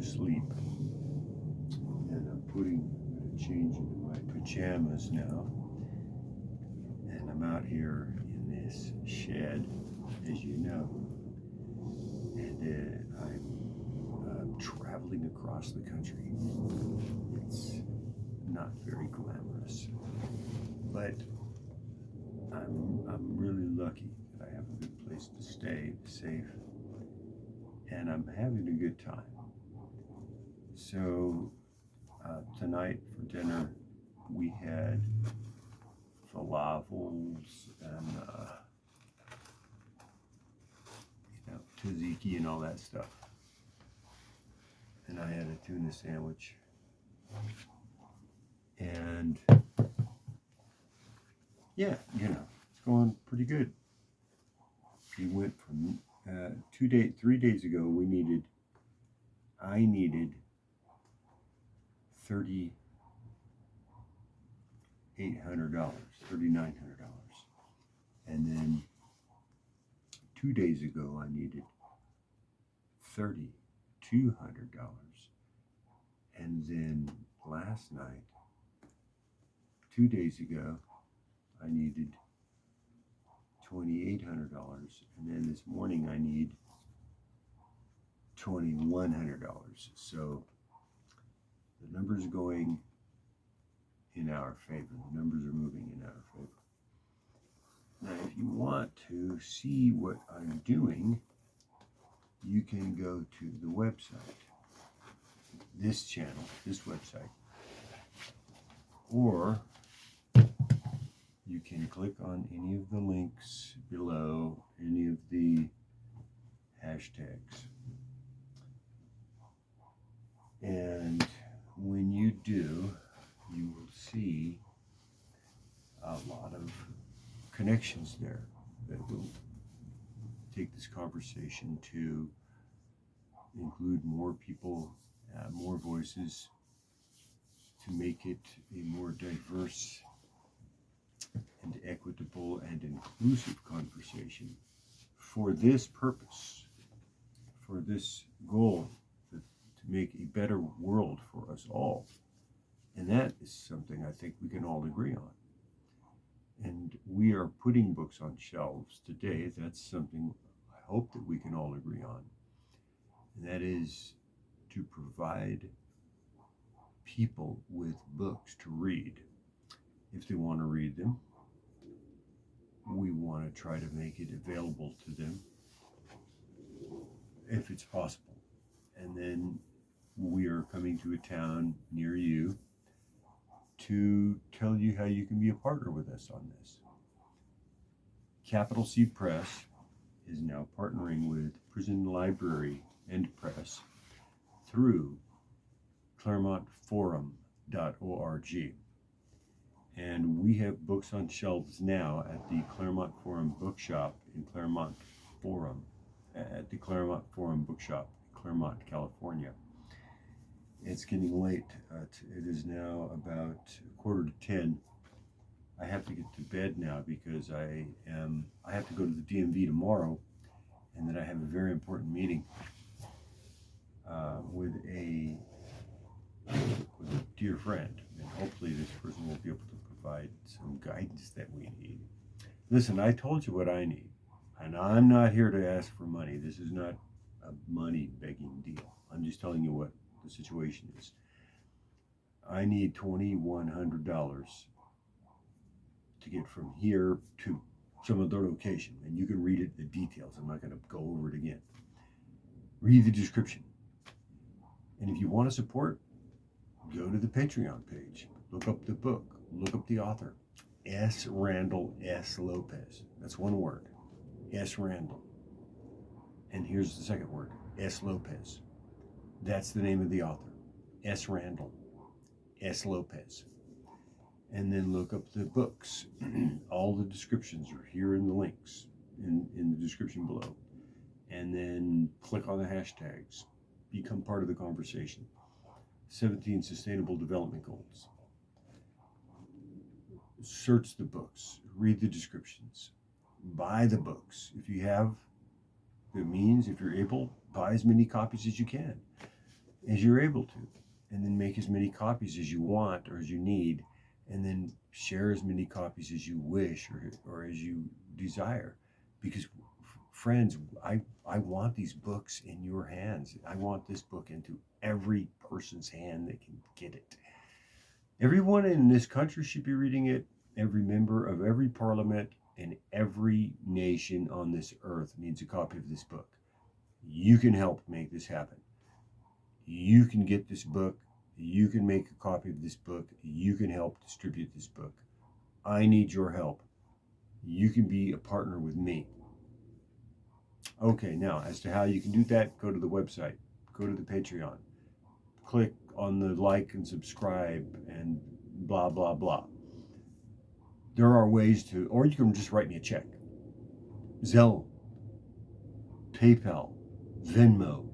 to sleep. And I'm going to change into my pajamas now. And I'm out here in this shed, as you know. And I'm traveling across the country. It's not very glamorous, but I'm really lucky that I have a good place to stay, safe, and I'm having a good time. So tonight for dinner we had falafels and tzatziki and all that stuff. And I had a tuna sandwich. And yeah, it's going pretty good. We went from 3 days ago. I needed $3,900, and then 2 days ago I needed $3,200, and then last night, 2 days ago, I needed $2,800, and then this morning I need $2,100. So the numbers are going in our favor. The numbers are moving in our favor. Now, if you want to see what I'm doing, you can go to the website, this channel, this website, or you can click on any of the links below, any of the hashtags. And when you do, you will see a lot of connections there that will take this conversation to include more people, more voices, to make it a more diverse and equitable and inclusive conversation for this purpose, for this goal, to make a better world for us all. And that is something I think we can all agree on. And we are putting books on shelves today. That's something I hope that we can all agree on. And that is to provide people with books to read. If they want to read them, we want to try to make it available to them if it's possible. And then we are coming to a town near you to tell you how you can be a partner with us on this. Capital C Press is now partnering with Prison Library and Press through Claremont Forum.org. And we have books on shelves now at the Claremont Forum Bookshop in Claremont Forum, at the Claremont Forum Bookshop, Claremont, California. It's getting late. It is now about 9:45. I have to get to bed now because I have to go to the DMV tomorrow, and then I have a very important meeting with a dear friend, and hopefully this person will be able to provide some guidance that we need. Listen, I told you what I need, and I'm not here to ask for money. This is not a money begging deal. I'm just telling you what the situation is. I need $2,100 to get from here to some other location, and you can read it, the details. I'm not going to go over it again. Read the description. And if you want to support, go to the Patreon page. Look up the book. Look up the author. S. Randall S. Lopez. That's one word. S. Randall. And here's the second word. S. Lopez. That's the name of the author. S. Randall S. Lopez. And then look up the books. All the descriptions are here in the links in the description below. And then click on the hashtags. Become part of the conversation. 17 Sustainable Development Goals. Search the books. Read the descriptions. Buy the books. If you have the means, if you're able, buy as many copies as you can. as you're able to, and then make as many copies as you want or as you need, and then share as many copies as you wish or as you desire. Because friends, I want these books in your hands. I want this book into every person's hand that can get it. Everyone in this country should be reading it. Every member of every parliament in every nation on this earth needs a copy of this book. You can help make this happen. You can get this book. You can make a copy of this book. You can help distribute this book. I need your help. You can be a partner with me. Okay, now as to how you can do that, go to the website, go to the Patreon, click on the like and subscribe and blah, blah, blah. There are ways to, or you can just write me a check. Zelle, PayPal, Venmo.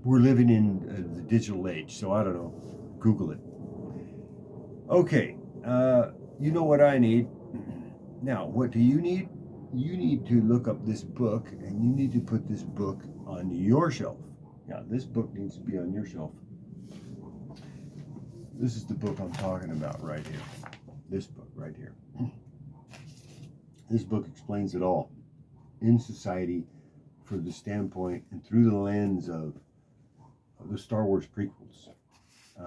We're living in the digital age, so I don't know. Google it. Okay, you know what I need. Now, what do you need? You need to look up this book, and you need to put this book on your shelf. Now, this book needs to be on your shelf. This is the book I'm talking about right here. This book right here. This book explains it all in society from the standpoint and through the lens of the Star Wars prequels,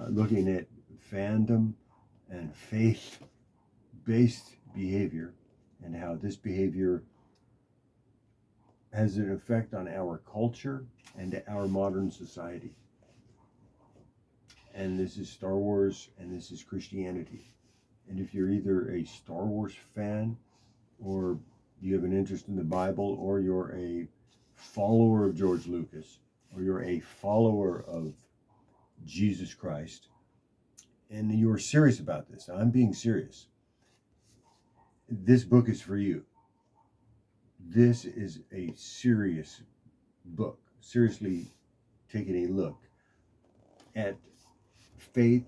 looking at fandom and faith-based behavior and how this behavior has an effect on our culture and our modern society. And this is Star Wars and this is Christianity. And if you're either a Star Wars fan or you have an interest in the Bible or you're a follower of George Lucas or you're a follower of Jesus Christ and you're serious about this, I'm being serious, this book is for you. This is a serious book. Seriously taking a look at faith,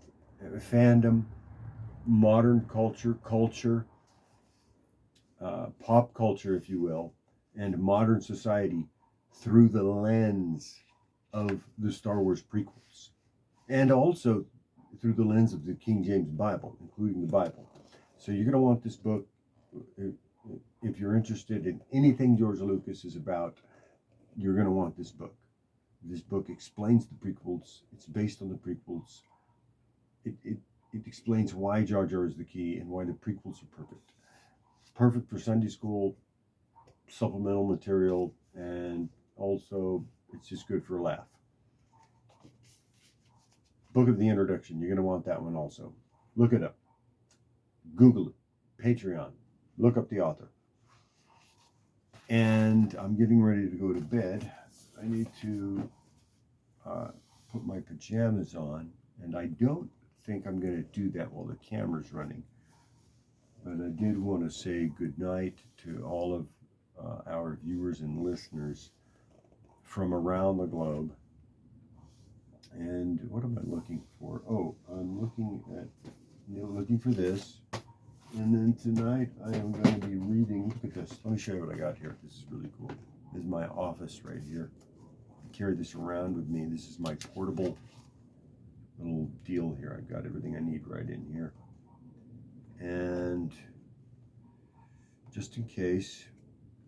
fandom, modern culture, pop culture, if you will, and modern society through the lens of the Star Wars prequels, and also through the lens of the King James Bible, including the Bible. So you're going to want this book if you're interested in anything George Lucas is about. You're going to want this book. This book explains the prequels. It's based on the prequels. It explains why Jar Jar is the key and why the prequels are perfect. Perfect for Sunday school, supplemental material, and also it's just good for a laugh. Book of the Introduction. You're going to want that one also. Look it up. Google it. Patreon. Look up the author. And I'm getting ready to go to bed. I need to put my pajamas on, and I don't think I'm going to do that while the camera's running. But I did want to say good night to all of our viewers and listeners from around the globe. And what am I looking for? Oh, I'm looking for this. And then tonight I am going to be reading. Look at this. Let me show you what I got here. This is really cool. This is my office right here. I carry this around with me. This is my portable little deal here. I've got everything I need right in here. And just in case,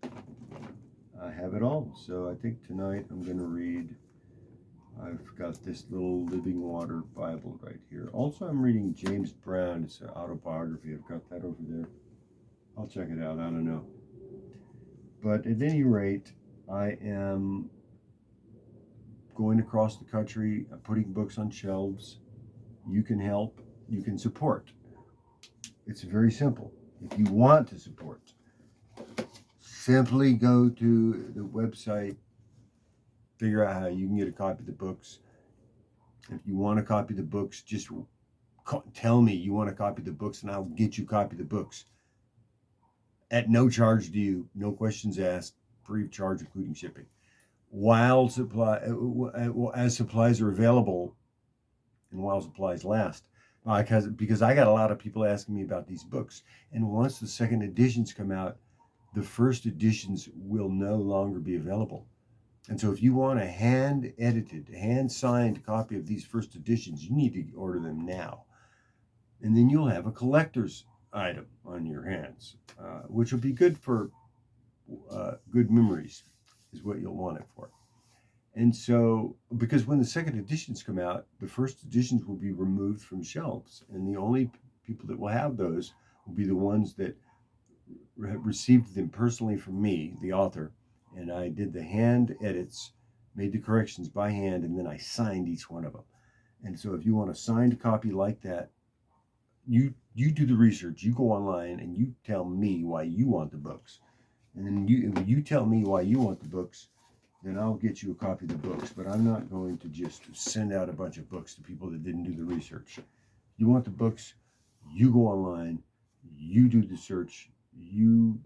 I have it all. So I think tonight I'm going to read. I've got this little Living Water Bible right here. Also, I'm reading James Brown. It's an autobiography. I've got that over there. I'll check it out. I don't know. But at any rate, I am going across the country, putting books on shelves. You can help. You can support. It's very simple. If you want to support, simply go to the website, figure out how you can get a copy of the books. If you want to copy the books, just tell me you want to copy the books and I'll get you a copy of the books. At no charge to you, no questions asked, free of charge, including shipping. While as supplies are available and while supplies last. Because I got a lot of people asking me about these books. And once the second editions come out, the first editions will no longer be available. And so if you want a hand-edited, hand-signed copy of these first editions, you need to order them now. And then you'll have a collector's item on your hands, which will be good for good memories, is what you'll want it for. And so, because when the second editions come out, the first editions will be removed from shelves, and the only people that will have those will be the ones that received them personally from me, the author, and I did the hand edits, made the corrections by hand, and then I signed each one of them. And so if you want a signed copy like that, you do the research, you go online and you tell me why you want the books. And then you tell me why you want the books, then I'll get you a copy of the books. But I'm not going to just send out a bunch of books to people that didn't do the research. You want the books, you go online, you do the search, you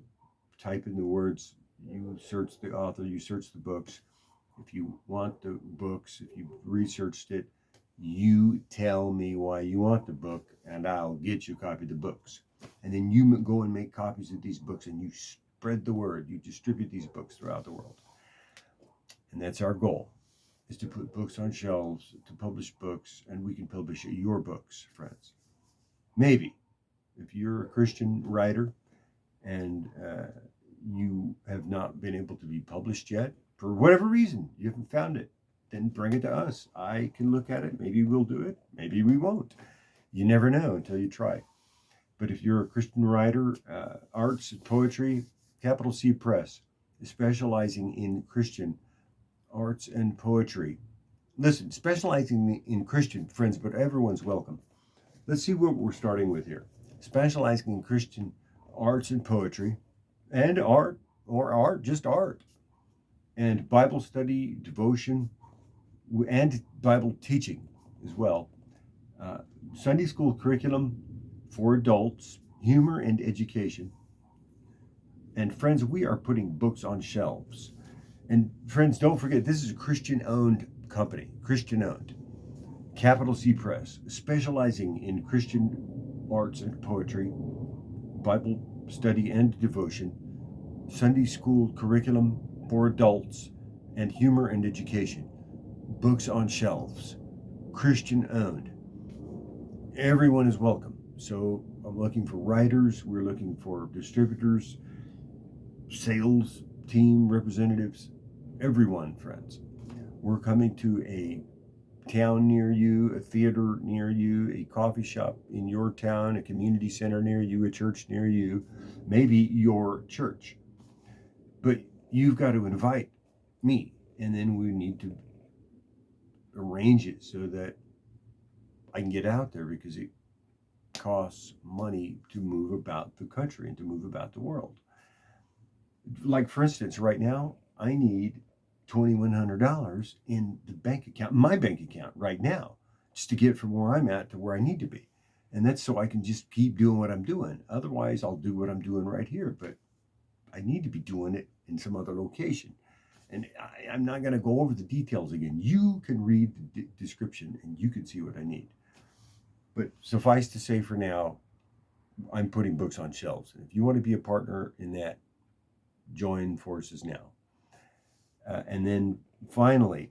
type in the words, you search the author, you search the books. If you want the books, if you've researched it, you tell me why you want the book, and I'll get you a copy of the books. And then you go and make copies of these books, and you spread the word. You distribute these books throughout the world. And that's our goal, is to put books on shelves, to publish books, and we can publish your books, friends. Maybe, if you're a Christian writer and you have not been able to be published yet, for whatever reason, you haven't found it, then bring it to us. I can look at it. Maybe we'll do it. Maybe we won't. You never know until you try. But if you're a Christian writer, arts and poetry, Capital C Press is specializing in Christian arts and poetry. Listen, specializing in Christian, friends, but everyone's welcome. Let's see what we're starting with here. Specializing in Christian arts and poetry, and art, or art, just art, and Bible study, devotion, and Bible teaching as well. Sunday school curriculum for adults, humor and education. And friends, we are putting books on shelves. And friends, don't forget, this is a Christian-owned company, Christian-owned. Capital C Press, specializing in Christian arts and poetry, Bible study and devotion, Sunday school curriculum for adults, and humor and education. Books on shelves, Christian-owned. Everyone is welcome. So I'm looking for writers, we're looking for distributors, sales team representatives, everyone, friends. We're coming to a town near you, a theater near you, a coffee shop in your town, a community center near you, a church near you, maybe your church. But you've got to invite me, and then we need to arrange it so that I can get out there, because it costs money to move about the country and to move about the world. Like, for instance, right now, I need $2,100 in the bank account, my bank account right now, just to get from where I'm at to where I need to be. And that's so I can just keep doing what I'm doing. Otherwise, I'll do what I'm doing right here, but I need to be doing it in some other location. And I'm not going to go over the details again. You can read the description and you can see what I need. But suffice to say, for now, I'm putting books on shelves. And if you want to be a partner in that, join forces now. And then finally,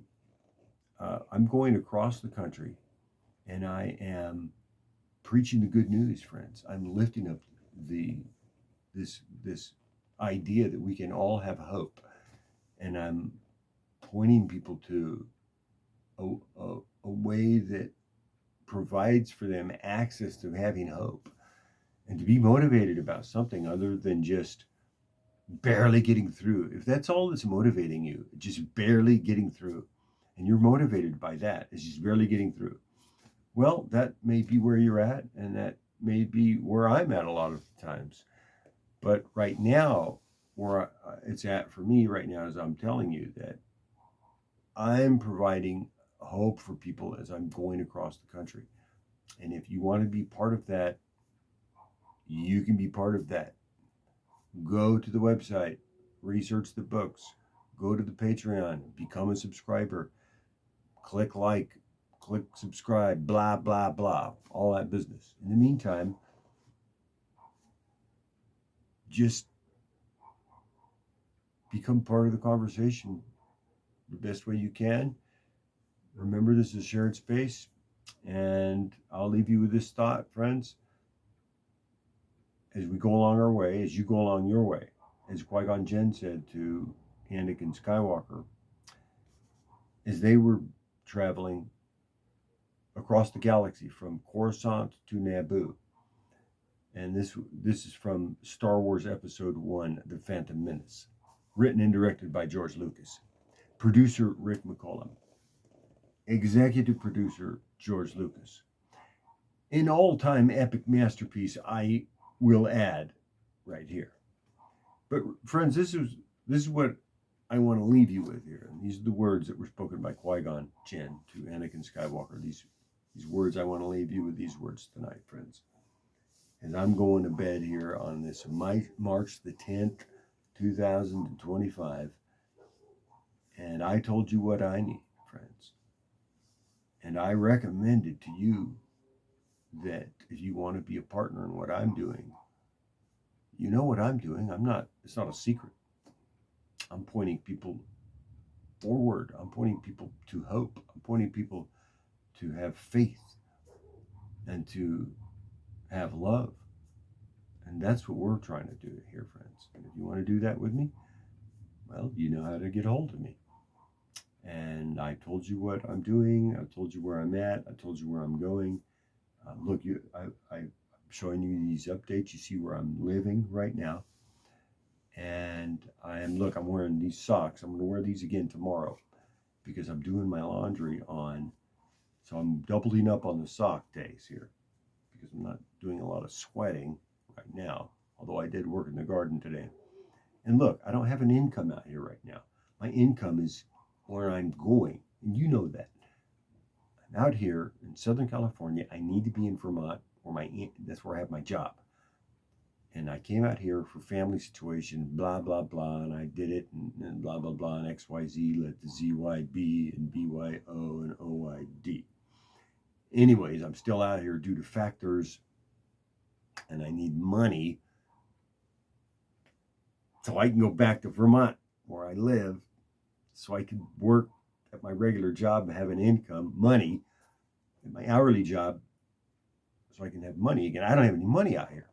I'm going across the country, and I am preaching the good news, friends. I'm lifting up this idea that we can all have hope, and I'm pointing people to a way that provides for them access to having hope, and to be motivated about something other than just barely getting through. If that's all that's motivating you, just barely getting through, and you're motivated by that, it's just barely getting through, well, that may be where you're at, and that may be where I'm at a lot of times. But right now, where it's at for me right now is I'm telling you that I'm providing hope for people as I'm going across the country. And if you want to be part of that, you can be part of that. Go to the website, research the books, go to the Patreon, become a subscriber, click like, click subscribe, blah, blah, blah, all that business. In the meantime, just become part of the conversation the best way you can. Remember, this is a shared space. And I'll leave you with this thought, friends. As we go along our way, as you go along your way, as Qui-Gon Jinn said to Anakin Skywalker, as they were traveling across the galaxy from Coruscant to Naboo. And this is from Star Wars Episode 1, The Phantom Menace, written and directed by George Lucas. Producer Rick McCollum. Executive producer George Lucas. An all-time epic masterpiece, I will add right here. But friends, this is what I want to leave you with here. And these are the words that were spoken by Qui-Gon Jinn to Anakin Skywalker. These words, I want to leave you with these words tonight, friends. As I'm going to bed here on this March the 10th, 2025. And I told you what I need, friends. And I recommended to you that if you want to be a partner in what I'm doing, you know what I'm doing. It's not a secret. I'm pointing people forward. I'm pointing people to hope. I'm pointing people to have faith and to have love. And that's what we're trying to do here, friends. And if you want to do that with me, well, you know how to get a hold of me. And I told you what I'm doing. I told you where I'm at. I told you where I'm going. Look, I'm showing you these updates. You see where I'm living right now. And I'm wearing these socks. I'm going to wear these again tomorrow because I'm doing my laundry on. So I'm doubling up on the sock days here because I'm not doing a lot of sweating right now, although I did work in the garden today. And look, I don't have an income out here right now. My income is where I'm going, and you know that. I'm out here in Southern California. I need to be in Vermont, that's where I have my job. And I came out here for family situation, blah, blah, blah, and I did it, and blah, blah, blah, and XYZ, let the ZYB, and BYO, and OYD. Anyways, I'm still out here due to factors, and I need money so I can go back to Vermont, where I live, so I can work at my regular job and have an income, money, at my hourly job, so I can have money again. I don't have any money out here.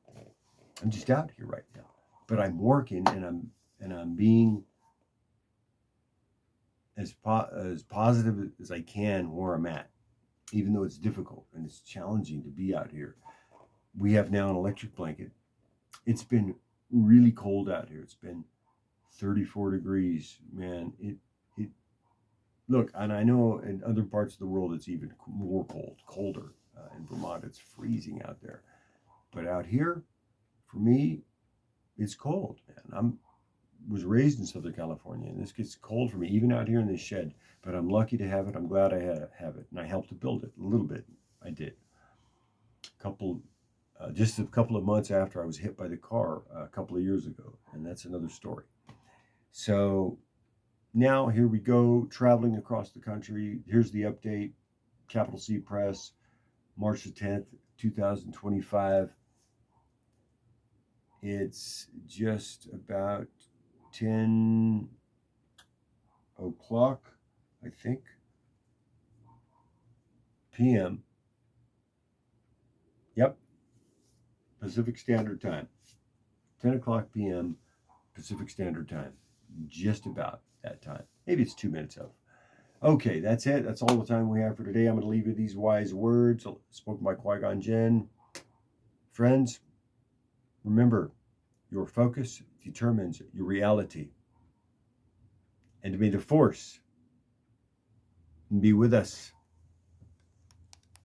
I'm just out here right now. But I'm working and I'm being as positive as I can where I'm at, even though it's difficult and it's challenging to be out here. We have now an electric blanket. It's been really cold out here. It's been 34 degrees, man. Look, and I know in other parts of the world it's even more colder. In Vermont, it's freezing out there. But out here, for me, it's cold, man. Was raised in Southern California, and this gets cold for me, even out here in this shed. But I'm lucky to have it. I'm glad I have it, and I helped to build it a little bit. I did. Just a couple of months after I was hit by the car a couple of years ago, and that's another story. So now here we go, traveling across the country. Here's the update. Capital C Press, March the 10th, 2025. It's just about 10 o'clock, I think, p.m. Yep, Pacific Standard Time. 10 o'clock p.m. Pacific Standard Time. Just about that time. Maybe it's 2 minutes of. Okay, that's it. That's all the time we have for today. I'm going to leave you these wise words spoken by Qui-Gon Jinn. Friends, remember, your focus determines your reality. And may the Force be with us